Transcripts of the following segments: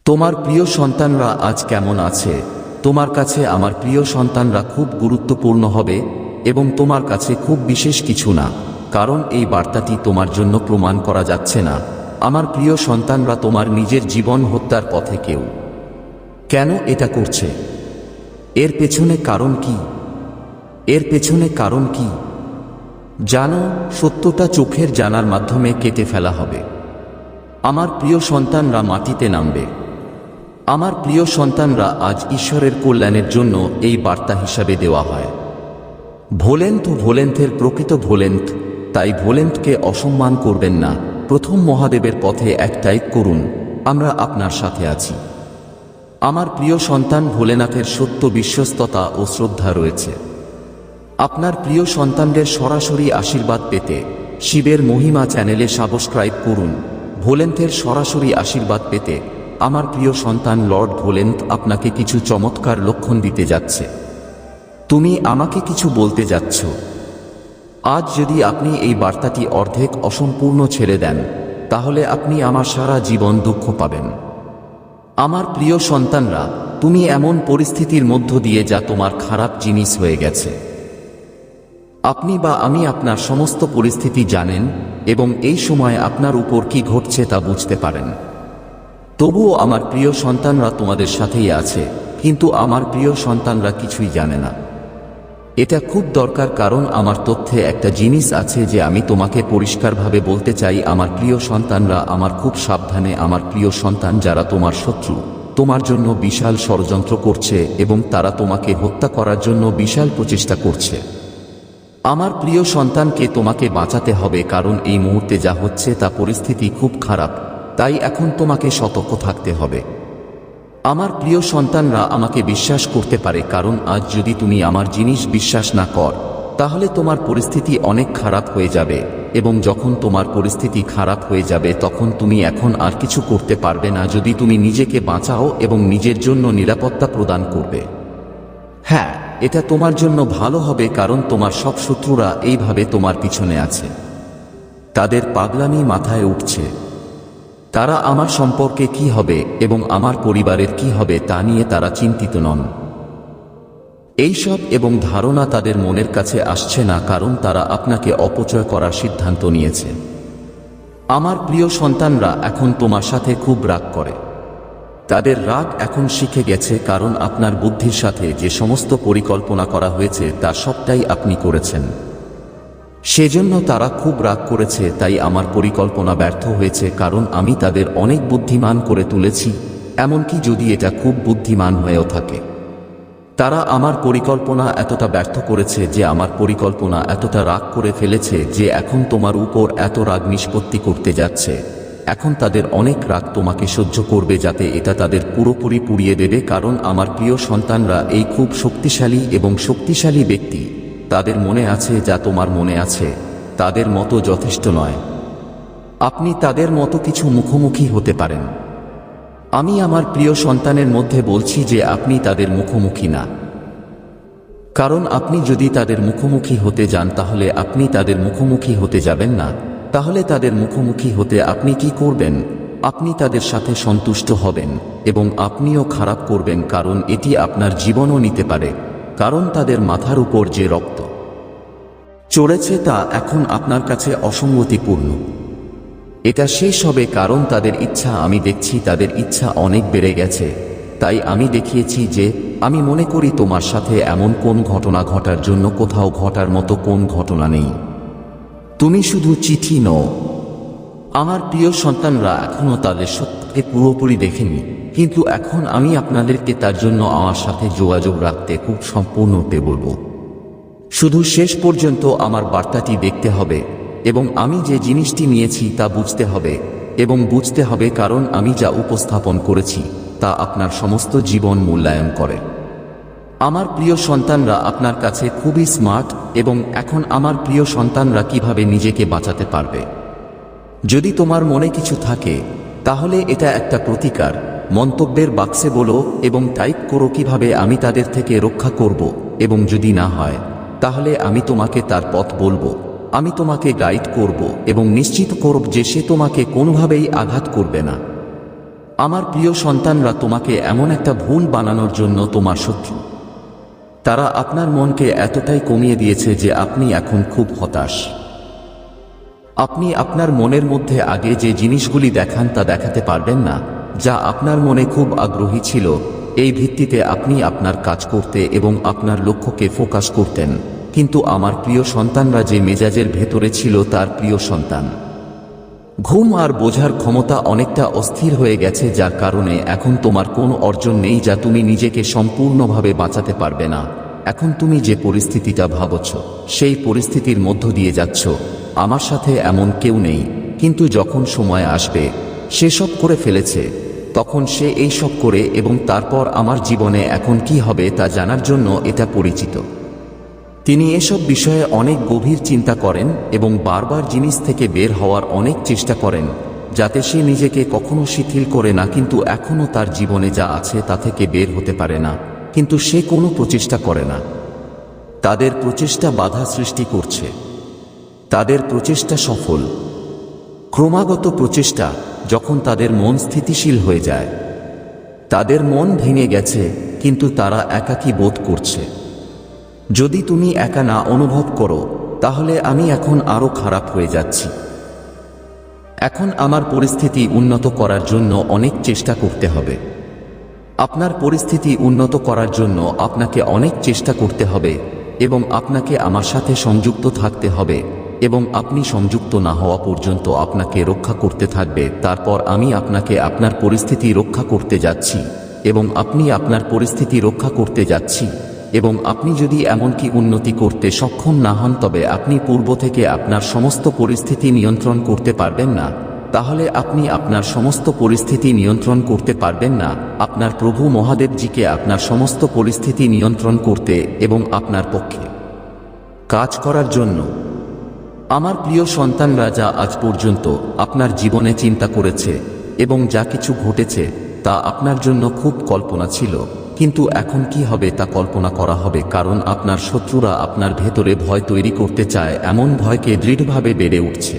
তোমার প্রিয় সন্তানরা আজ কেমন আছে? তোমার কাছে আমার প্রিয় সন্তানরা খুব গুরুত্বপূর্ণ হবে এবং তোমার কাছে খুব বিশেষ কিছু না, কারণ এই বার্তাটি তোমার জন্য প্রমাণ করা যাচ্ছে না আমার প্রিয় সন্তানরা তোমার নিজের জীবন হত্যার পথে কেউ কেন এটা করছে। এর পেছনে কারণ কি? এর পেছনে কারণ কি জানো? সত্যটা চোখের জানার মাধ্যমে কেটে ফেলা হবে। আমার প্রিয় সন্তানরা মাটিতে নামবে। আমার প্রিয় সন্তানরা আজ ঈশ্বরের কল্যাণের জন্য এই বার্তা হিসাবে দেওয়া হয়। ভোলেন্থ ভোলেন্থের প্রকৃত ভোলেন্থ, তাই ভোলেন্থকে অসম্মান করবেন না। প্রথম মহাদেবের পথে এক টাইপ করুন, আমরা আপনার সাথে আছি। আমার প্রিয় সন্তান ভোলেনাথের সত্য বিশ্বস্ততা ও শ্রদ্ধা রয়েছে। আপনার প্রিয় সন্তানদের সরাসরি আশীর্বাদ পেতে শিবের মহিমা চ্যানেলে সাবস্ক্রাইব করুন। ভোলেন্থের সরাসরি আশীর্বাদ পেতে আমার প্রিয় সন্তান লর্ড ভোলেন্থ আপনাকে কিছু চমৎকার লক্ষণ দিতে যাচ্ছে। তুমি আমাকে কিছু বলতে যাচ্ছ। আজ যদি আপনি এই বার্তাটি অর্ধেক অসম্পূর্ণ ছেড়ে দেন, তাহলে আপনি আমার সারা জীবন দুঃখ পাবেন। আমার প্রিয় সন্তানরা, তুমি এমন পরিস্থিতির মধ্য দিয়ে যা তোমার খারাপ জিনিস হয়ে গেছে। আপনি বা আমি আপনার সমস্ত পরিস্থিতি জানেন এবং এই সময় আপনার উপর কি ঘটছে তা বুঝতে পারেন। তবুও আমার প্রিয় সন্তানরা তোমাদের সাথেই আছে, কিন্তু আমার প্রিয় সন্তানরা কিছুই জানে না। এটা খুব দরকার, কারণ আমার তথ্যে একটা জিনিস আছে যে আমি তোমাকে পরিষ্কারভাবে বলতে চাই। আমার প্রিয় সন্তানরা, আমার খুব সাবধানে। আমার প্রিয় সন্তান, যারা তোমার শত্রু, তোমার জন্য বিশাল ষড়যন্ত্র করছে এবং তারা তোমাকে হত্যা করার জন্য বিশাল প্রচেষ্টা করছে। আমার প্রিয় সন্তানকে তোমাকে বাঁচাতে হবে, কারণ এই মুহূর্তে যা হচ্ছে তা পরিস্থিতি খুব খারাপ। তাই এখন তোমাকে সতর্ক থাকতে হবে। আমার প্রিয় সন্তানরা আমাকে বিশ্বাস করতে পারে, কারণ আজ যদি তুমি আমার জিনিস বিশ্বাস না কর, তাহলে তোমার পরিস্থিতি অনেক খারাপ হয়ে যাবে এবং যখন তোমার পরিস্থিতি খারাপ হয়ে যাবে তখন তুমি এখন আর কিছু করতে পারবে না যদি তুমি নিজেকে বাঁচাও এবং নিজের জন্য নিরাপত্তা প্রদান করবে। হ্যাঁ, এটা তোমার জন্য ভালো হবে, কারণ তোমার সব শত্রুরা এইভাবে তোমার পিছনে আছে। তাদের পাগলামি মাথায় উঠছে। তারা আমার সম্পর্কে কি হবে এবং আমার পরিবারের কি হবে তা নিয়ে তারা চিন্তিত নন। এইসব এবং ধারণা তাদের মনের কাছে আসছে না, কারণ তারা আপনাকে অপচয় করার সিদ্ধান্ত নিয়েছে। আমার প্রিয় সন্তানরা এখন তোমার সাথে খুব রাগ করে। তাদের রাগ এখন শিখে গেছে, কারণ আপনার বুদ্ধির সাথে যে সমস্ত পরিকল্পনা করা হয়েছে তা সবটাই আপনি করেছেন। সেজন্য তারা খুব রাগ করেছে। তাই আমার পরিকল্পনা ব্যর্থ হয়েছে, কারণ আমি তাদের অনেক বুদ্ধিমান করে তুলেছি, এমনকি যদি এটা খুব বুদ্ধিমান হয়েও থাকে। তারা আমার পরিকল্পনা এতটা ব্যর্থ করেছে যে আমার পরিকল্পনা এতটা রাগ করে ফেলেছে যে এখন তোমার উপর এত রাগ নিষ্পত্তি করতে যাচ্ছে। এখন তাদের অনেক রাগ তোমাকে সহ্য করবে, যাতে এটা তাদের পুরোপুরি পুড়িয়ে দেবে। কারণ আমার প্রিয় সন্তানরা এই খুব শক্তিশালী এবং শক্তিশালী ব্যক্তি। তাদের মনে আছে যা তোমার মনে আছে, তাদের মতো যথেষ্ট নয়। আপনি তাদের মতো কিছু মুখোমুখি হতে পারেন। আমি আমার প্রিয় সন্তানের মধ্যে বলছি যে আপনি তাদের মুখোমুখি না, কারণ আপনি যদি তাদের মুখোমুখি হতে যান তাহলে আপনি তাদের মুখোমুখি হতে যাবেন না। তাহলে তাদের মুখোমুখি হতে আপনি কি করবেন? আপনি তাদের সাথে সন্তুষ্ট হবেন এবং আপনিও খারাপ করবেন, কারণ এটি আপনার জীবনও নিতে পারে। কারণ তাদের মাথার উপর যে রক্ত চড়েছে তা এখন আপনার কাছে অসঙ্গতিপূর্ণ। এটা শেষ হবে, কারণ তাদের ইচ্ছা, আমি দেখছি তাদের ইচ্ছা অনেক বেড়ে গেছে। তাই আমি দেখিয়েছি যে আমি মনে করি তোমার সাথে এমন কোন ঘটনা ঘটার জন্য কোথাও ঘটার মতো কোন ঘটনা নেই। তুমি শুধু চিঠি নও। আমার প্রিয় সন্তানরা এখনও তাদের সত্যকে পুরোপুরি দেখেনি, কিন্তু এখন আমি আপনাদেরকে তার জন্য আমার সাথে যোগাযোগ রাখতে খুব সম্পূর্ণতে বলবো। শুধু শেষ পর্যন্ত আমার বার্তাটি দেখতে হবে এবং আমি যে জিনিসটি নিয়েছি তা বুঝতে হবে এবং বুঝতে হবে, কারণ আমি যা উপস্থাপন করেছি তা আপনার সমস্ত জীবন মূল্যায়ন করে। আমার প্রিয় সন্তানরা আপনার কাছে খুবই স্মার্ট এবং এখন আমার প্রিয় সন্তানরা কিভাবে নিজেকে বাঁচাতে পারবে। যদি তোমার মনে কিছু থাকে তাহলে এটা একটা প্রতিকার মন্তব্যের বাক্সে বলো এবং টাইপ করো কিভাবে আমি তাদের থেকে রক্ষা করব, এবং যদি না হয় তাহলে আমি তোমাকে তার পথ বলবো। আমি তোমাকে গাইড করব এবং নিশ্চিত করব যে সে তোমাকে কোনোভাবেই আঘাত করবে না। আমার প্রিয় সন্তানরা তোমাকে এমন একটা ভুল বানানোর জন্য তোমার শত্রু। তারা আপনার মনকে এতটাই কমিয়ে দিয়েছে যে আপনি এখন খুব হতাশ। আপনি আপনার মনের মধ্যে আগে যে জিনিসগুলি দেখান তা দেখাতে পারবেন না, যা আপনার মনে খুব আগ্রহী ছিল। এই ভিত্তিতে আপনি আপনার কাজ করতে এবং আপনার লক্ষ্যকে ফোকাস করতেন। কিন্তু আমার প্রিয় সন্তানরা যে মেজাজের ভেতরে ছিল তার প্রিয় সন্তান, ঘুম আর বোঝার ক্ষমতা অনেকটা অস্থির হয়ে গেছে, যার কারণে এখন তোমার কোনো অর্জন নেই যা তুমি নিজেকে সম্পূর্ণভাবে বাঁচাতে পারবে না। এখন তুমি যে পরিস্থিতিটা ভাবছ সেই পরিস্থিতির মধ্য দিয়ে যাচ্ছ। আমার সাথে এমন কেউ নেই, কিন্তু যখন সময় আসবে সেসব করে ফেলেছে, তখন সে এই সব করে এবং তারপর আমার জীবনে এখন কি হবে তা জানার জন্য এটা পরিচিত। তিনি এসব বিষয়ে অনেক গভীর চিন্তা করেন এবং বারবার জিনিস থেকে বের হওয়ার অনেক চেষ্টা করেন, যাতে সে নিজেকে কখনো শিথিল করে না। কিন্তু এখনও তার জীবনে যা আছে তা থেকে বের হতে পারে না, কিন্তু সে কোনো প্রচেষ্টা করে না। তাদের প্রচেষ্টা বাধা সৃষ্টি করছে, তাদের প্রচেষ্টা সফল, ক্রমাগত প্রচেষ্টা। যখন তাদের মন স্থিতিশীল হয়ে যায়, তাদের মন ভেঙে গেছে, কিন্তু তারা একাকী বোধ করছে। যদি তুমি একা না অনুভব করো, তাহলে আমি এখন আরো খারাপ হয়ে যাচ্ছি। এখন আমার পরিস্থিতি উন্নত করার জন্য অনেক চেষ্টা করতে হবে। আপনার পরিস্থিতি উন্নত করার জন্য আপনাকে অনেক চেষ্টা করতে হবে এবং আপনাকে আমার সাথে সংযুক্ত থাকতে হবে, এবং আপনি সংযুক্ত না হওয়া পর্যন্ত আপনাকে রক্ষা করতে থাকবে। তারপর আমি আপনাকে আপনার পরিস্থিতি রক্ষা করতে যাচ্ছি, এবং আপনি আপনার পরিস্থিতি রক্ষা করতে যাচ্ছি। এবং আপনি যদি এমনকি উন্নতি করতে সক্ষম না হন, তবে আপনি পূর্ব থেকে আপনার সমস্ত পরিস্থিতি নিয়ন্ত্রণ করতে পারবেন না। তাহলে আপনি আপনার সমস্ত পরিস্থিতি নিয়ন্ত্রণ করতে পারবেন না আপনার প্রভু মহাদেবজিকে আপনার সমস্ত পরিস্থিতি নিয়ন্ত্রণ করতে এবং আপনার পক্ষে কাজ করার জন্য। আমার প্রিয় সন্তানরা, যা আজ পর্যন্ত আপনার জীবনে চিন্তা করেছে এবং যা কিছু ঘটেছে তা আপনার জন্য খুব কল্পনা ছিল, কিন্তু এখন কি হবে তা কল্পনা করা হবে। কারণ আপনার শত্রুরা আপনার ভেতরে ভয় তৈরি করতে চায়, এমন ভয়কে দৃঢ়ভাবে বেড়ে উঠছে।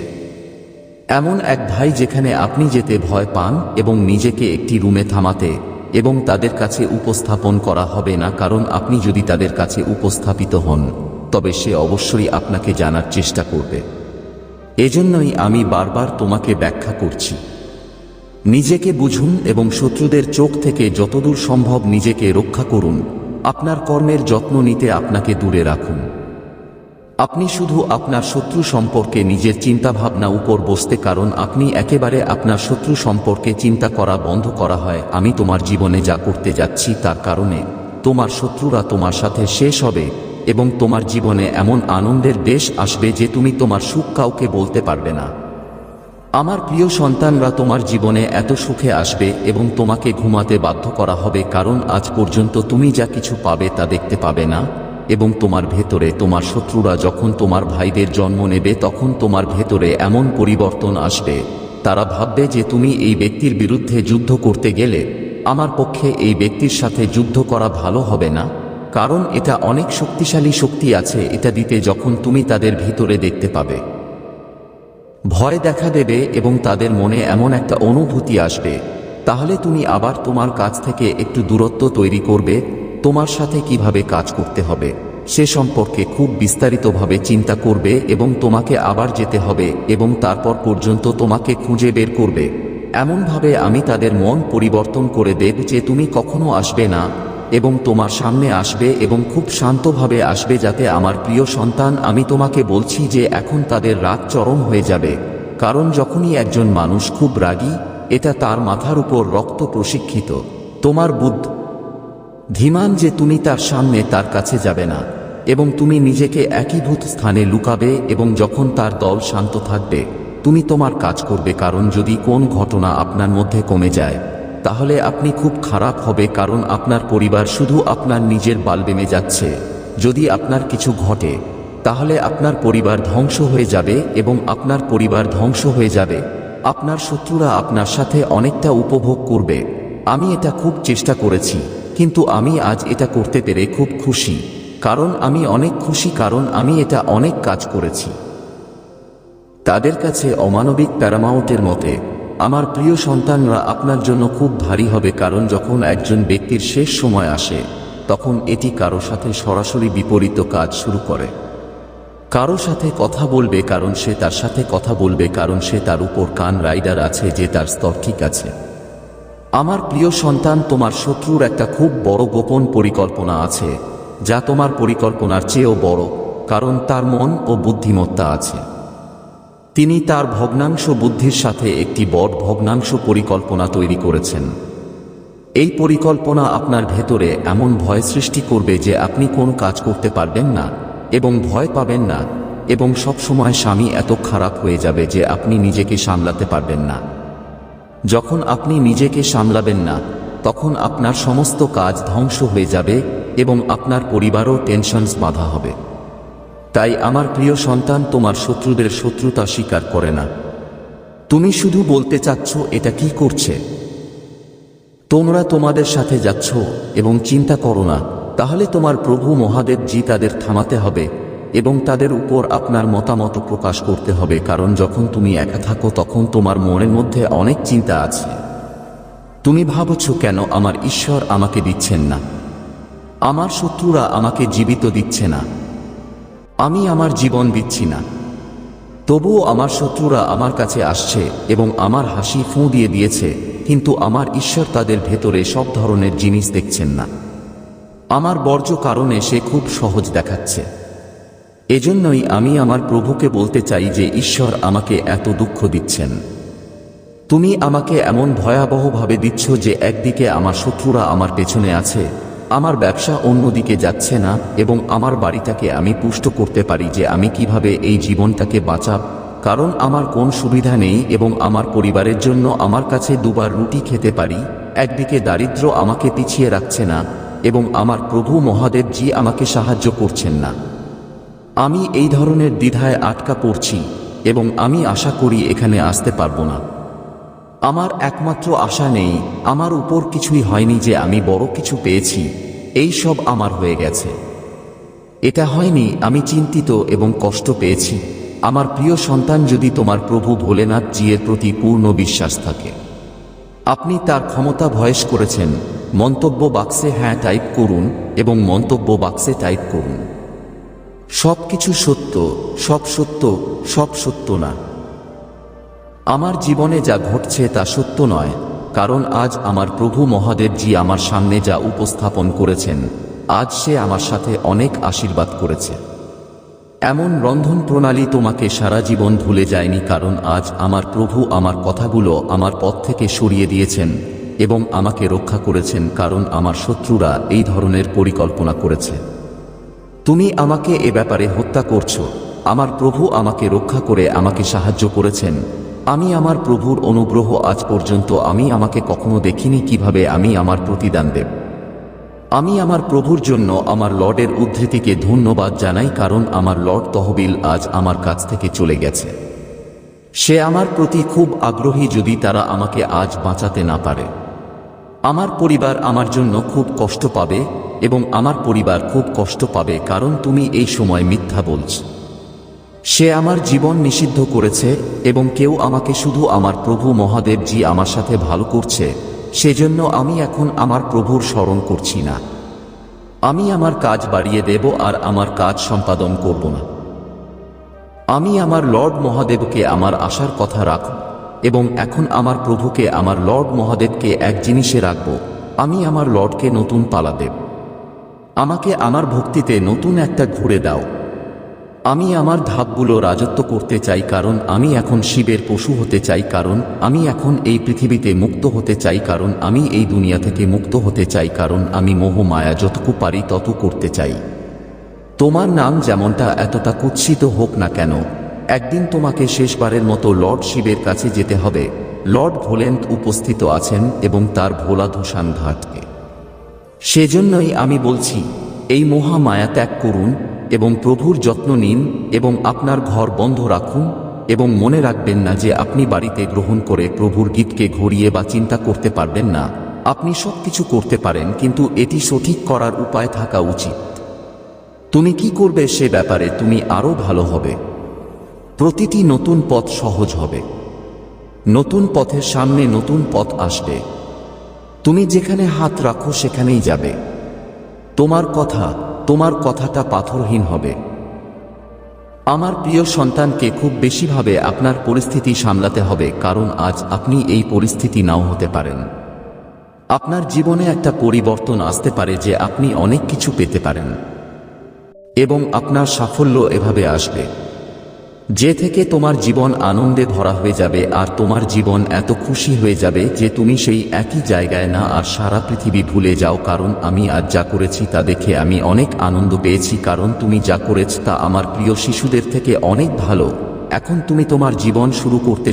এমন এক ভাই যেখানে আপনি যেতে ভয় পান এবং নিজেকে একটি রুমে থামাতে এবং তাদের কাছে উপস্থাপন করা হবে না, কারণ আপনি যদি তাদের কাছে উপস্থাপিত হন তবে সে অবশ্যই আপনাকে জানার চেষ্টা করবে। এজন্যই আমি বারবার তোমাকে ব্যাখ্যা করছি, নিজেকে বুঝুন এবং শত্রুদের চোখ থেকে যতদূর সম্ভব নিজেকে রক্ষা করুন। আপনার কর্মের যত্ন নিতে আপনাকে দূরে রাখুন। আপনি শুধু আপনার শত্রু সম্পর্কে নিজের চিন্তাভাবনা উপর বসতে, কারণ আপনি একেবারে আপনার শত্রু সম্পর্কে চিন্তা করা বন্ধ করা হয়। আমি তোমার জীবনে যা করতে যাচ্ছি তার কারণে তোমার শত্রুরা তোমার সাথে শেষ হবে এবং তোমার জীবনে এমন আনন্দের দেশ আসবে যে তুমি তোমার সুখ কাউকে বলতে পারবে না। আমার প্রিয় সন্তানরা, তোমার জীবনে এত সুখে আসবে এবং তোমাকে ঘুমাতে বাধ্য করা হবে, কারণ আজ পর্যন্ত তুমি যা কিছু পাবে তা দেখতে পাবে না। এবং তোমার ভেতরে তোমার শত্রুরা যখন তোমার ভাইদের জন্ম নেবে, তখন তোমার ভেতরে এমন পরিবর্তন আসবে, তারা ভাববে যে তুমি এই ব্যক্তির বিরুদ্ধে যুদ্ধ করতে গেলে আমার পক্ষে এই ব্যক্তির সাথে যুদ্ধ করা ভালো হবে না, কারণ এটা অনেক শক্তিশালী শক্তি আছে এটা দিতে। যখন তুমি তাদের ভিতরে দেখতে পাবে, ভয় দেখা দেবে এবং তাদের মনে এমন একটা অনুভূতি আসবে, তাহলে তুমি আবার তোমার কাছ থেকে একটু দূরত্ব তৈরি করবে। তোমার সাথে কিভাবে কাজ করতে হবে সে সম্পর্কে খুব বিস্তারিতভাবে চিন্তা করবে এবং তোমাকে আবার যেতে হবে এবং তারপর পর্যন্ত তোমাকে খুঁজে বের করবে। এমনভাবে আমি তাদের মন পরিবর্তন করে দেব যে তুমি কখনো আসবে না এবং তোমার সামনে আসবে এবং খুব শান্তভাবে আসবে, যাতে আমার প্রিয় সন্তান, আমি তোমাকে বলছি যে এখন তাদের রাগ চরম হয়ে যাবে। কারণ যখনই একজন মানুষ খুব রাগী, এটা তার মাথার উপর রক্ত প্রশিক্ষিত। তোমার ধীমান যে তুমি তার সামনে তার কাছে যাবে না এবং তুমি নিজেকে একীভূত স্থানে লুকাবে, এবং যখন তার দল শান্ত থাকবে তুমি তোমার কাজ করবে। কারণ যদি কোন ঘটনা আপনার মধ্যে কমে যায় তাহলে আপনি খুব খারাপ হবে, কারণ আপনার পরিবার শুধু আপনার নিজের বালবেমে যাচ্ছে। যদি আপনার কিছু ঘটে তাহলে আপনার পরিবার ধ্বংস হয়ে যাবে এবং আপনার পরিবার ধ্বংস হয়ে যাবে। আপনার শত্রুরা আপনার সাথে অনেকটা উপভোগ করবে। আমি এটা খুব চেষ্টা করেছি, কিন্তু আমি আজ এটা করতে পেরে খুব খুশি। কারণ আমি অনেক খুশি, কারণ আমি এটা অনেক কাজ করেছি। তাদের কাছে অমানবিক প্যারামাউন্টের মতে আমার প্রিয় সন্তানরা আপনার জন্য খুব ভারী হবে, কারণ যখন একজন ব্যক্তির শেষ সময় আসে তখন এটি কারো সাথে সরাসরি বিপরীত কাজ শুরু করে। কারো সাথে কথা বলবে কারণ সে তার সাথে কথা বলবে, কারণ সে তার উপর কান রাইডার আছে যে তার স্তর ঠিক আছে। আমার প্রিয় সন্তান, তোমার শত্রুর একটা খুব বড় গোপন পরিকল্পনা আছে, যা তোমার পরিকল্পনার চেয়েও বড়, কারণ তার মন ও বুদ্ধিমত্তা আছে। তিনি তার ভগ্নাংশ বুদ্ধির সাথে একটি বড় ভগ্নাংশ পরিকল্পনা তৈরি করেছেন। এই পরিকল্পনা আপনার ভেতরে এমন ভয় সৃষ্টি করবে যে আপনি কোনো কাজ করতে পারবেন না এবং ভয় পাবেন না, এবং সবসময় স্বামী এত খারাপ হয়ে যাবে যে আপনি নিজেকে সামলাতে পারবেন না। যখন আপনি নিজেকে সামলাবেন না তখন আপনার সমস্ত কাজ ধ্বংস হয়ে যাবে এবং আপনার পরিবারও টেনশনস বাঁধা হবে। তাই আমার প্রিয় সন্তান, তোমার শত্রুদের শত্রুতা স্বীকার করে না। তুমি শুধু বলতে চাচ্ছ এটা কি করছে, তোমরা তোমাদের সাথে যাচ্ছ এবং চিন্তা করো না, তাহলে তোমার প্রভু মহাদেব জি তাদের থামাতে হবে এবং তাদের উপর আপনার মতামত প্রকাশ করতে হবে। কারণ যখন তুমি একা থাকো তখন তোমার মনের মধ্যে অনেক চিন্তা আছে। তুমি ভাবছ, কেন আমার ঈশ্বর আমাকে দিচ্ছেন না, আমার শত্রুরা আমাকে জীবিত দিচ্ছে না, আমি আমার জীবন দিচ্ছি না, তবুও আমার শত্রুরা আমার কাছে আসছে এবং আমার হাসি ফুঁ দিয়ে দিয়েছে, কিন্তু আমার ঈশ্বর তাদের ভেতরে সব ধরনের জিনিস দেখছেন না। আমার বর্জ্য কারণে সে খুব সহজ দেখাচ্ছে। এজন্যই আমি আমার প্রভুকে বলতে চাই যে ঈশ্বর আমাকে এত দুঃখ দিচ্ছেন। তুমি আমাকে এমন ভয়াবহভাবে দিচ্ছ যে একদিকে আমার শত্রুরা আমার পেছনে আছে, আমার ব্যবসা অন্যদিকে যাচ্ছে না, এবং আমার বাড়িটাকে আমি পুষ্ট করতে পারি যে আমি কিভাবে এই জীবনটাকে বাঁচাব, কারণ আমার কোন সুবিধা নেই এবং আমার পরিবারের জন্য আমার কাছে দুবার রুটি খেতে পারি। একদিকে দারিদ্র্য আমাকে পিছিয়ে রাখছে না এবং আমার প্রভু মহাদেব জি আমাকে সাহায্য করছেন না। আমি এই ধরনের দ্বিধায় আটকা পড়ছি এবং আমি আশা করি এখানে আসতে পারবো না। আমার একমাত্র আশা নেই, আমার উপর কিছুই হয়নি যে আমি বড় কিছু পেয়েছি, এই সব আমার হয়ে গেছে। এটা হয়নি, আমি চিন্তিত এবং কষ্ট পেয়েছি। আমার প্রিয় সন্তান, যদি তোমার প্রভু ভোলেনাথ জিয়ের প্রতি পূর্ণ বিশ্বাস থাকে, আপনি তার ক্ষমতা ভয়েস করেছেন, মন্তব্য বাক্সে হ্যাঁ টাইপ করুন এবং মন্তব্য বাক্সে টাইপ করুন সব কিছু সত্য, সব সত্য, সব সত্য না। আমার জীবনে যা ঘটছে তা সত্য নয়, কারণ আজ আমার প্রভু মহাদেব জি আমার সামনে যা উপস্থাপন করেছেন, আজ সে আমার সাথে অনেক আশীর্বাদ করেছে। এমন রন্ধন প্রণালী তোমাকে সারা জীবন ভুলে যায়নি, কারণ আজ আমার প্রভু আমার কথাগুলো আমার পথ থেকে সরিয়ে দিয়েছেন এবং আমাকে রক্ষা করেছেন, কারণ আমার শত্রুরা এই ধরনের পরিকল্পনা করেছে। তুমি আমাকে এ ব্যাপারে হত্যা করছো, আমার প্রভু আমাকে রক্ষা করে আমাকে সাহায্য করেছেন। আমি আমার প্রভুর অনুগ্রহ আজ পর্যন্ত আমি আমাকে কখনো দেখিনি কিভাবে আমি আমার প্রতিদান দেব। আমি আমার প্রভুর জন্য আমার লর্ডের উদ্ধৃতিকে ধন্যবাদ জানাই, কারণ আমার লর্ড তহবিল আজ আমার কাছ থেকে চলে গেছে। সে আমার প্রতি খুব আগ্রহী, যদি তারা আমাকে আজ বাঁচাতে না পারে। আমার পরিবার আমার জন্য খুব কষ্ট পাবে এবং আমার পরিবার খুব কষ্ট পাবে, কারণ তুমি এই সময় মিথ্যা বলছ। সে আমার জীবন নিষিদ্ধ করেছে এবং কেউ আমাকে শুধু আমার প্রভু মহাদেব জি আমার সাথে ভালো করছে, সেজন্য আমি এখন আমার প্রভুর স্মরণ করছি না। আমি আমার কাজ বাড়িয়ে দেব আর আমার কাজ সম্পাদন করব না। আমি আমার লর্ড মহাদেবকে আমার আশার কথা রাখব এবং এখন আমার প্রভুকে আমার লর্ড মহাদেবকে এক জিনিসে রাখব, আমি আমার লর্ডকে নতুন পালা দেব। আমাকে আমার ভক্তিতে নতুন একটা ঘুরে দাও। আমি আমার ধাপগুলো রাজত্ব করতে চাই, কারণ আমি এখন শিবের পশু হতে চাই, কারণ আমি এখন এই পৃথিবীতে মুক্ত হতে চাই, কারণ আমি এই দুনিয়া থেকে মুক্ত হতে চাই, কারণ আমি মোহ মায়া যতটুকু পারি তত করতে চাই। তোমার নাম যেমনটা এতটা কুৎসিত হোক না কেন, একদিন তোমাকে শেষবারের মতো লর্ড শিবের কাছে যেতে হবে। লর্ড ভোলেনাথ উপস্থিত আছেন এবং তার ভোলা ধূষান ঘাটকে। সেজন্যই আমি বলছি, এই মহা মায়া ত্যাগ করুন এবং প্রভুর যত্ন নিন এবং আপনার ঘর বন্ধ রাখুন, এবং মনে রাখবেন না যে আপনি বাড়িতে গ্রহণ করে প্রভুর গীতকে ঘুরিয়ে বা চিন্তা করতে পারবেন না। আপনি সবকিছু করতে পারেন, কিন্তু এটি সঠিক করার উপায় থাকা উচিত। তুমি কি করবে সে ব্যাপারে তুমি আরও ভালো হবে। প্রতিটি নতুন পথ সহজ হবে। নতুন পথের সামনে নতুন পথ আসবে। তুমি যেখানে হাত রাখো সেখানেই যাবে। তোমার কথাটা পাথরহীন হবে। আমার প্রিয় সন্তানকে খুব বেশিভাবে আপনার পরিস্থিতি সামলাতে হবে, কারণ আজ আপনি এই পরিস্থিতি নাও হতে পারেন। আপনার জীবনে একটা পরিবর্তন আসতে পারে যে আপনি অনেক কিছু পেতে পারেন এবং আপনার সাফল্য এভাবে আসবে যে থেকে তোমার জীবন আনন্দে ভরা হয়ে যাবে, আর তোমার জীবন এত খুশি হয়ে যাবে যে তুমি সেই একই জায়গায় না আর সারা পৃথিবী ভুলে যাও। কারণ আমি আজ যা করেছি তা দেখে আমি অনেক আনন্দ পেয়েছি, কারণ তুমি যা করেছ তা আমার প্রিয় শিশুদের থেকে অনেক ভালো। এখন তুমি তোমার জীবন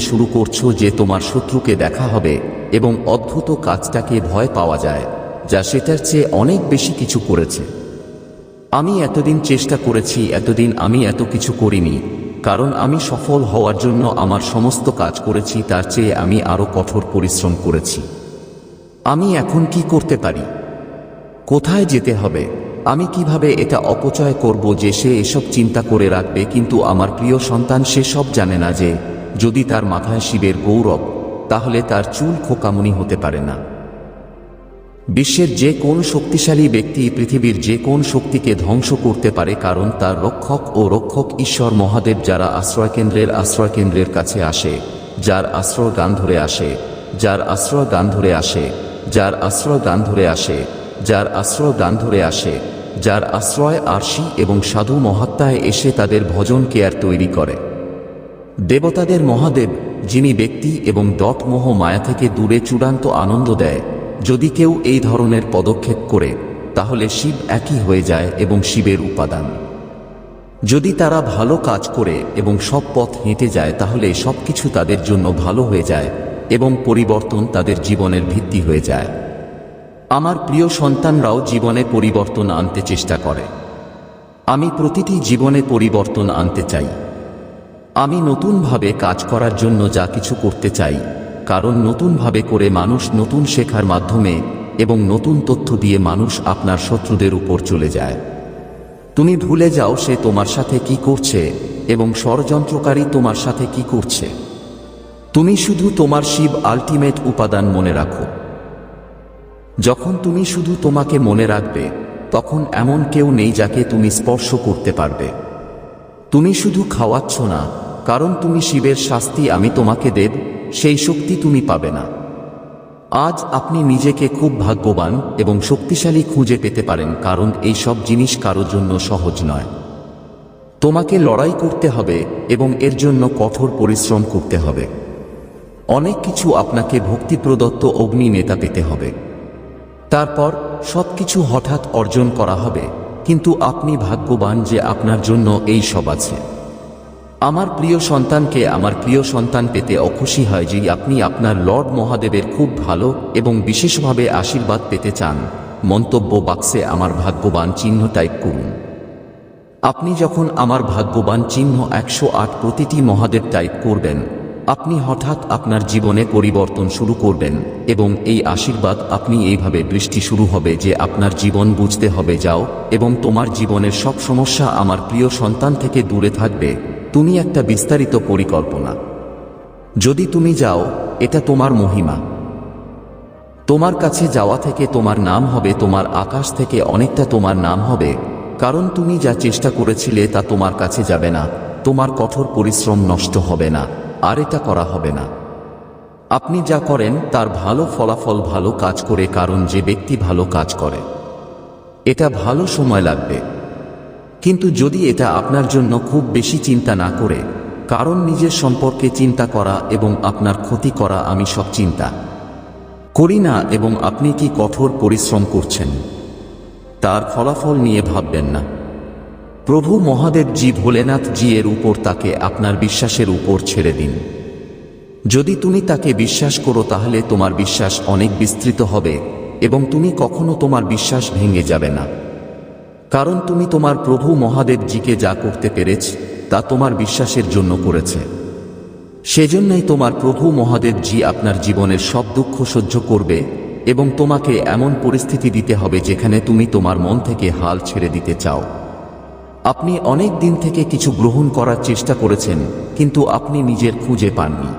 শুরু করছো যে তোমার শত্রুকে দেখা হবে এবং অদ্ভুত কাজটাকে ভয় পাওয়া যায়, যা সেটার চেয়ে অনেক বেশি কিছু করেছে। আমি এতদিন চেষ্টা করেছি, এতদিন আমি এত কিছু করিনি, কারণ আমি সফল হওয়ার জন্য আমার সমস্ত কাজ করেছি, তার চেয়ে আমি আরো কঠোর পরিশ্রম করেছি। আমি এখন কি করতে পারি, কোথায় যেতে হবে, আমি কিভাবে এটা অপচয় করব যে সে এসব চিন্তা করে রাখবে। কিন্তু আমার প্রিয় সন্তান সে সব জানে না যে যদি তার মাথায় শিবের গৌরব, তাহলে তার চুল খোকামুনি হতে পারে না। বিশ্বের যে কোন শক্তিশালী ব্যক্তি পৃথিবীর যে কোন শক্তিকে ধ্বংস করতে পারে, কারণ তার রক্ষক ঈশ্বর মহাদেব। যারা আশ্রয়কেন্দ্রের কাছে আসে, যার আশ্রয় গান ধরে আসে, যার আশ্রয় গান ধরে আসে, যার আশ্রয় গান ধরে আসে, যার আশ্রয় গান ধরে আসে, যার আশ্রয় আরশি এবং সাধু মহাত্মায় এসে তাদের ভজন কেয়ার তৈরি করে। দেবতাদের মহাদেব, যিনি ব্যক্তি এবং মোহ মায়া থেকে দূরে চূড়ান্ত আনন্দ দেয়। যদি কেউ এই ধরনের পদক্ষেপ করে, তাহলে শিব একই হয়ে যায় এবং শিবের উপাদান। যদি তারা ভালো কাজ করে এবং সব পথ হেঁটে যায়, তাহলে সবকিছু তাদের জন্য ভালো হয়ে যায় এবং পরিবর্তন তাদের জীবনের ভিত্তি হয়ে যায়। আমার প্রিয় সন্তানরাও জীবনে পরিবর্তন আনতে চেষ্টা করে। আমি প্রতিটি জীবনে পরিবর্তন আনতে চাই। আমি নতুনভাবে কাজ করার জন্য যা কিছু করতে চাই, কারণ নতুনভাবে করে মানুষ নতুন শেখার মাধ্যমে এবং নতুন তথ্য দিয়ে মানুষ আপনার শত্রুদের উপর চলে যায়। তুমি ভুলে যাও সে তোমার সাথে কি করছে এবং ষড়যন্ত্রকারী তোমার সাথে কি করছে। তুমি শুধু তোমার শিব আল্টিমেট উপাদান মনে রাখো। যখন তুমি শুধু তোমাকে মনে রাখবে, তখন এমন কেউ নেই যাকে তুমি স্পর্শ করতে পারবে। তুমি শুধু খাওয়াচ্ছ না, কারণ তুমি শিবের শাস্তি আমি তোমাকে দেব, সেই শক্তি তুমি পাবে না। আজ আপনি নিজেকে খুব ভাগ্যবান এবং শক্তিশালী খুঁজে পেতে পারেন, কারণ এই সব জিনিস কারো জন্য সহজ নয়। তোমাকে লড়াই করতে হবে এবং এর জন্য কঠোর পরিশ্রম করতে হবে। অনেক কিছু আপনাকে ভক্তি প্রদত্ত অগ্নি নেতা পেতে হবে। তারপর সবকিছু হঠাৎ অর্জন করা হবে, কিন্তু আপনি ভাগ্যবান যে আপনার জন্য এই সব আছে। আমার প্রিয় সন্তানকে আমার প্রিয় সন্তান পেতে অখুশি হয় যে আপনি আপনার লর্ড মহাদেবের খুব ভালো এবং বিশেষভাবে আশীর্বাদ পেতে চান। মন্তব্য বাক্সে আমার ভাগ্যবান চিহ্ন টাইপ করুন। আপনি যখন আমার ভাগ্যবান চিহ্ন 108 প্রতিটি মহাদেব টাইপ করবেন, আপনি হঠাৎ আপনার জীবনে পরিবর্তন শুরু করবেন এবং এই আশীর্বাদ আপনি এইভাবে বৃষ্টি শুরু হবে যে আপনার জীবন বুঝতে হবে যাও এবং তোমার জীবনের সব সমস্যা আমার প্রিয় সন্তান থেকে দূরে থাকবে। তুমি একটা বিস্তারিত পরিকল্পনা। যদি তুমি যাও, এটা তোমার মহিমা। তোমার কাছে যাওয়া থেকে তোমার নাম হবে, তোমার আকাশ থেকে অনেকটা তোমার নাম হবে, কারণ তুমি যা চেষ্টা করেছিলে তা তোমার কাছে যাবে না। তোমার কঠোর পরিশ্রম নষ্ট হবে না, আর এটা করা হবে না। আপনি যা করেন তার ভালো ফলাফল ভালো কাজ করে, কারণ যে ব্যক্তি ভালো কাজ করে এটা ভালো সময় লাগবে। কিন্তু যদি এটা আপনার জন্য খুব বেশি চিন্তা না করে, কারণ নিজের সম্পর্কে চিন্তা করা এবং আপনার ক্ষতি করা আমি সব চিন্তা করি না, এবং আপনি কি কঠোর পরিশ্রম করছেন তার ফলাফল নিয়ে ভাববেন না। প্রভু মহাদেব জি ভোলেনাথ জি এর উপর তাকে আপনার বিশ্বাসের উপর ছেড়ে দিন। যদি তুমি তাকে বিশ্বাস করো, তাহলে তোমার বিশ্বাস অনেক বিস্তৃত হবে এবং তুমি কখনো তোমার বিশ্বাস ভেঙে যাবে না, কারণ তুমি তোমার প্রভু মহাদেব জিকে যা করতে পেরেছ তা তোমার বিশ্বাসের জন্য করেছে। সেজন্যই তোমার প্রভু মহাদেব জি আপনার জীবনের সব দুঃখ সহ্য করবে এবং তোমাকে এমন পরিস্থিতি দিতে হবে যেখানে তুমি তোমার মন থেকে হাল ছেড়ে দিতে চাও। আপনি অনেক দিন থেকে কিছু গ্রহণ করার চেষ্টা করেছেন, কিন্তু আপনি নিজের খুঁজে পাননি।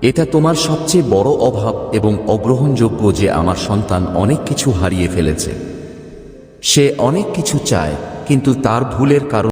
এটা তোমার সবচেয়ে বড় অভাব এবং অগ্রহণযোগ্য যে আমার সন্তান অনেক কিছু হারিয়ে ফেলেছে। সে অনেক কিছু চায়, কিন্তু তার ভুলের কারণে